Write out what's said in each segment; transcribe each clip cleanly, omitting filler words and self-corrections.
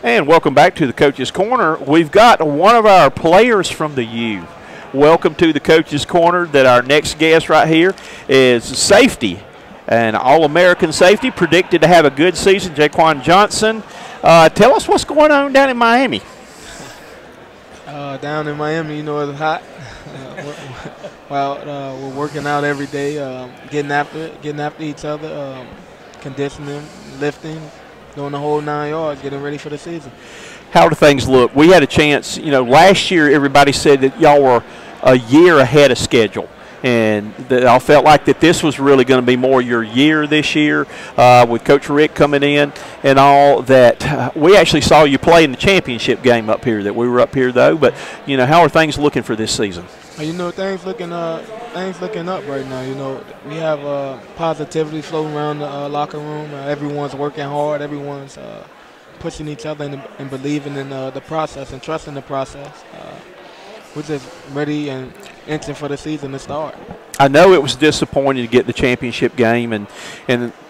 And welcome back to the Coach's Corner. We've got one of our players from the U. Welcome to the Coach's Corner. That our next guest right here is safety, an All-American safety, predicted to have a good season, Jaquan Johnson. Tell us what's going on down in Miami. Down in Miami, you know, it's hot. We're working out every day, getting after each other, conditioning, lifting, doing the whole 9 yards, getting ready for the season. How do things look? We had a chance, you know, last year everybody said that y'all were a year ahead of schedule, and I felt like that this was really going to be more your year this year with Coach Rick coming in and all that. We actually saw you play in the championship game up here. That we were up here though, but you know, how are things looking for this season? You know, things looking up right now. You know, we have positivity floating around the locker room. Everyone's working hard. Everyone's pushing each other and believing in the process and trusting the process. We're just ready and itching for the season to start. I know it was disappointing to get the championship game and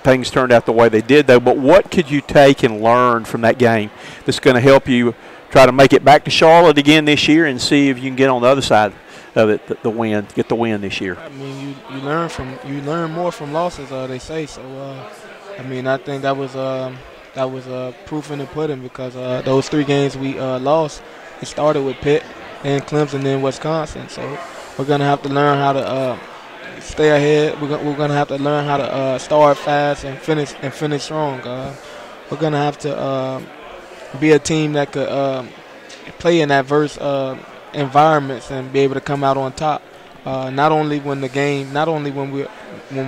things turned out the way they did, though. But what could you take and learn from that game that's going to help you try to make it back to Charlotte again this year and see if you can get on the other side of it, get the win this year? I mean, you learn more from losses, they say. So, I mean, I think that was proof in the pudding, because those 3 games we lost, it started with Pitt and Clemson and Wisconsin. So we're gonna have to learn how to stay ahead. We're gonna have to learn how to start fast and finish strong. We're gonna have to be a team that could play in adverse environments and be able to come out on top. Not only when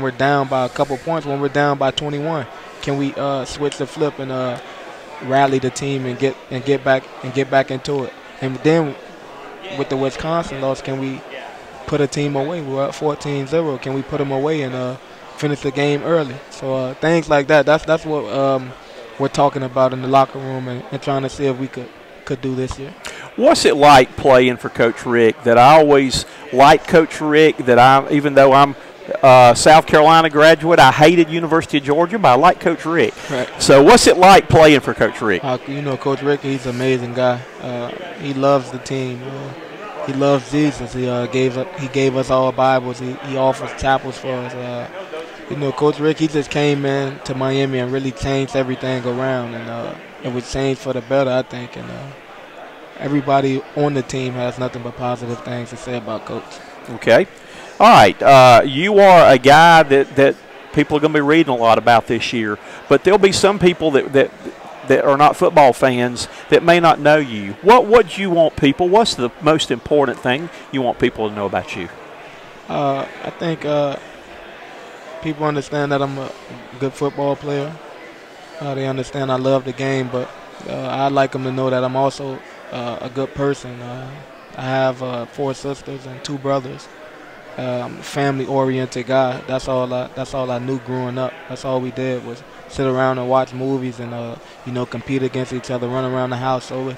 we're down by a couple points, when we're down by 21, can we switch the flip and rally the team and get back into it. And then with the Wisconsin loss, can we put a team away? We're up 14-0. Can we put them away and finish the game early? So things like that. That's what we're talking about in the locker room and trying to see if we could do this year. What's it like playing for Coach Rick? That I always liked Coach Rick. That even though I'm South Carolina graduate, I hated University of Georgia, but I like Coach Rick. Right. So what's it like playing for Coach Rick? You know, Coach Rick, he's an amazing guy. He loves the team. He loves Jesus. He gave us all Bibles. He offers chapels for us. You know, Coach Rick, he just came in to Miami and really changed everything around, and it was changed for the better, I think. And everybody on the team has nothing but positive things to say about Coach. Okay. All right. You are a guy that people are going to be reading a lot about this year, but there'll be some people that are not football fans that may not know you. What do you want people? What's the most important thing you want people to know about you? I think people understand that I'm a good football player. They understand I love the game, but I'd like them to know that I'm also a good person. I have 4 sisters and 2 brothers. Family-oriented guy. That's all I knew growing up. That's all we did was sit around and watch movies and you know, compete against each other, run around the house. So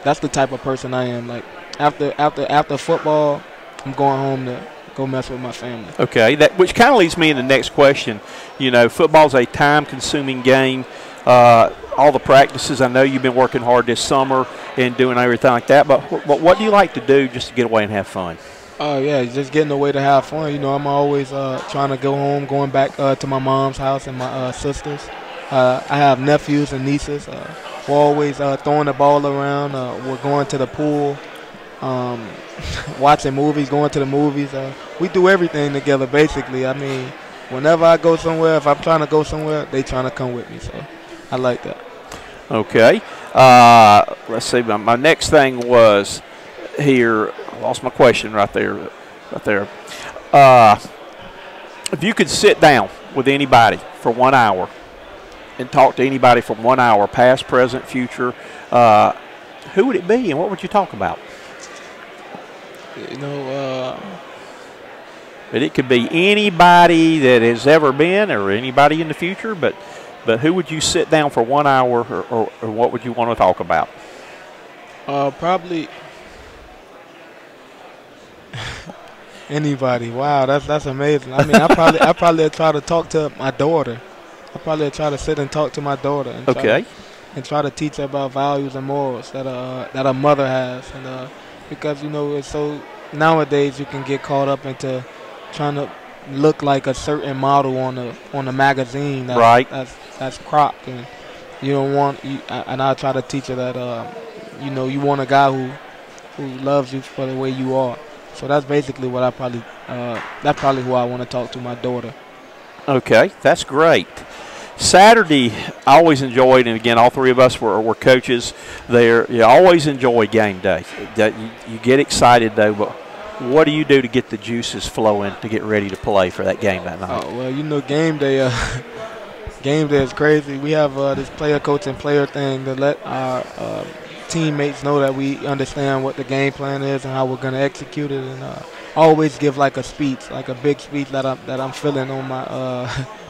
that's the type of person I am. Like after football, I'm going home to go mess with my family. Okay, which kind of leads me into the next question. You know, football's a time-consuming game. All the practices, I know you've been working hard this summer and doing everything like that. But what do you like to do just to get away and have fun? Yeah, just getting away to have fun. You know, I'm always trying to go home, going back to my mom's house and my sisters. I have nephews and nieces. We're always throwing the ball around. We're going to the pool, watching movies, going to the movies. We do everything together, basically. I mean, whenever I go somewhere, if I'm trying to go somewhere, they trying to come with me. So I like that. Okay. Let's see. My next thing was here. Lost my question right there. If you could sit down with anybody for 1 hour and talk to anybody for 1 hour, past, present, future, who would it be and what would you talk about? You know, but it could be anybody that has ever been or anybody in the future, but who would you sit down for 1 hour or what would you want to talk about? Probably anybody. Wow, that's amazing. I mean, I probably try to talk to my daughter. I probably try to sit and talk to my daughter and and try to teach her about values and morals that a mother has. And because it's so nowadays you can get caught up into trying to look like a certain model on a magazine that's cropped, and you don't want. And I try to teach her that you want a guy who loves you for the way you are. So that's basically what that's probably who I want to talk to my daughter. Okay, that's great. Saturday, I always enjoyed, and again, all three of us were coaches there. You always enjoy game day. You get excited, though, but what do you do to get the juices flowing to get ready to play for that game that night? Oh, well, game day game day is crazy. We have this player coach and player thing to let our teammates know that we understand what the game plan is and how we're going to execute it, and always give like a speech, like a big speech that I'm feeling on my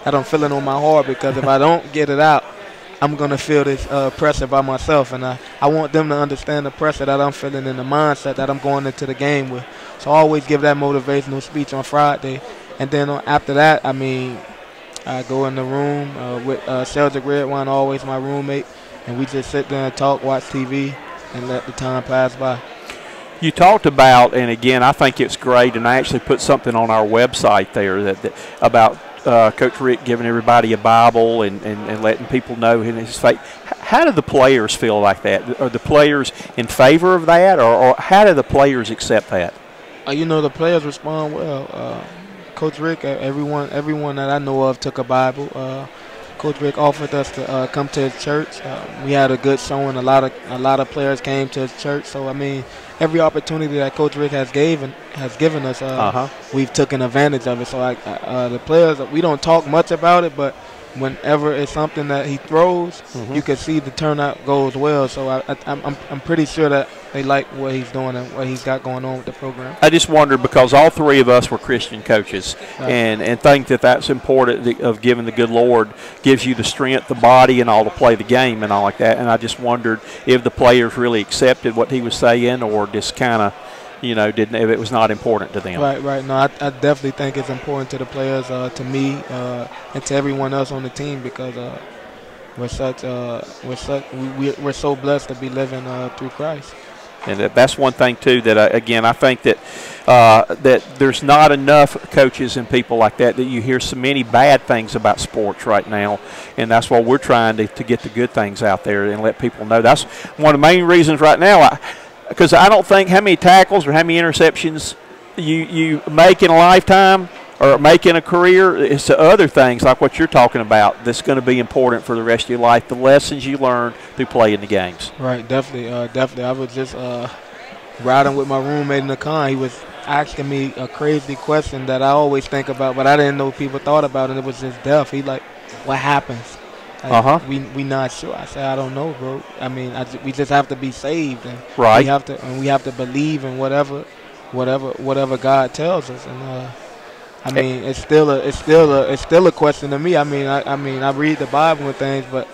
that I'm feeling on my heart, because if I don't get it out, I'm going to feel this pressure by myself, and I want them to understand the pressure that I'm feeling and the mindset that I'm going into the game with. So I always give that motivational speech on Friday, and then after that, I go in the room with Celtic Redwine, always my roommate, and we just sit there and talk, watch TV, and let the time pass by. You talked about, and again, I think it's great, and I actually put something on our website there that about Coach Rick giving everybody a Bible and letting people know in his faith. How do the players feel like that? Are the players in favor of that, or how do the players accept that? The players respond well. Coach Rick, everyone that I know of took a Bible. Coach Rick offered us to come to his church. We had a good showing. A lot of players came to his church. So every opportunity that Coach Rick has given us, we've taken advantage of it. So the players, we don't talk much about it, but whenever it's something that he throws, you can see the turnout goes well. So I'm pretty sure that they like what he's doing and what he's got going on with the program. I just wondered, because all three of us were Christian coaches, and think that that's important, of giving the good Lord gives you the strength, the body, and all to play the game and all like that. And I just wondered if the players really accepted what he was saying, or just kind of, if it was not important to them. Right. No, I definitely think it's important to the players, to me, and to everyone else on the team, because we're so blessed to be living through Christ. And that's one thing too that again I think that that there's not enough coaches and people like that you hear so many bad things about sports right now, and that's why we're trying to get the good things out there and let people know. That's one of the main reasons right now, because I don't think how many tackles or how many interceptions you make in a lifetime or make in a career. It's the other things like what you're talking about that's going to be important for the rest of your life, the lessons you learn through playing the games. Right, definitely. I was just riding with my roommate in the car. He was asking me a crazy question that I always think about, but I didn't know people thought about it. It was just death. He like, what happens? We not sure. I said, I don't know, bro. We just have to be saved, and we have to believe in whatever God tells us. And it's still a question to me. I read the Bible and things, but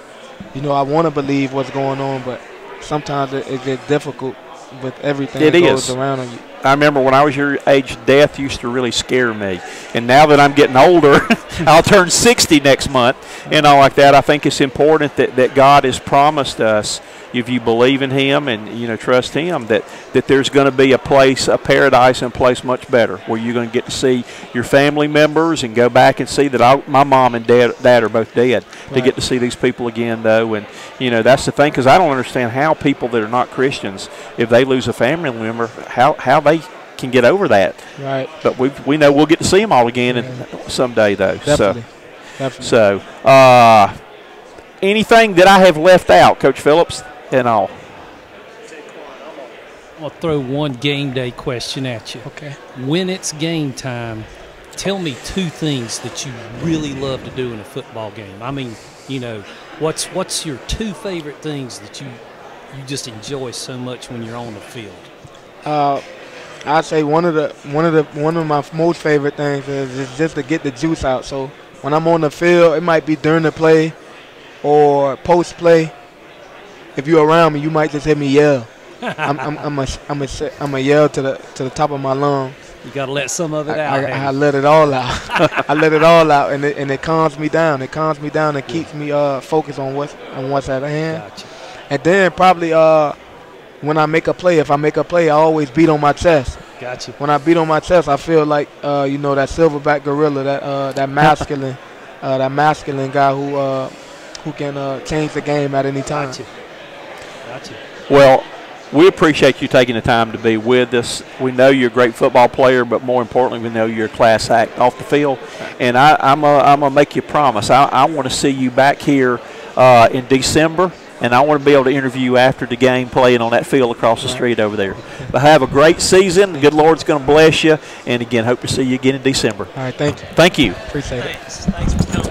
I want to believe what's going on, but sometimes it gets difficult with everything that goes around on you. I remember when I was your age, death used to really scare me. And now that I'm getting older, I'll turn 60 next month and all like that. I think it's important that God has promised us, if you believe in Him and trust Him, that there's going to be a place, a paradise, and a place much better where you're going to get to see your family members and go back and see that my mom and dad are both dead. Right. To get to see these people again, though, and that's the thing, because I don't understand how people that are not Christians, if they lose a family member, how they can get over that. Right. But we know we'll get to see them all again someday, though. Definitely. So anything that I have left out, Coach Phillips? And all. I'll throw one game day question at you. Okay. When it's game time, tell me two things that you really love to do in a football game. What's your two favorite things that you just enjoy so much when you're on the field? I'd say one of my most favorite things is just to get the juice out. So when I'm on the field, it might be during the play or post play. If you're around me, you might just hear me yell. I'm a yell to the top of my lungs. You got to let some of it out. I let it all out. I let it all out, and it calms me down. It calms me down and keeps me focused on what's at hand. Gotcha. And then probably when I make a play, if I make a play, I always beat on my chest. Gotcha. When I beat on my chest, I feel like that silverback gorilla, that masculine guy who can change the game at any time. Gotcha. Well, we appreciate you taking the time to be with us. We know you're a great football player, but more importantly, we know you're a class act off the field. And I'm gonna make you a promise. I want to see you back here in December, and I want to be able to interview you after the game playing on that field across the street over there. But have a great season. The good Lord's going to bless you. And, again, hope to see you again in December. All right, thank you. Thank you. Appreciate it. Thanks for coming.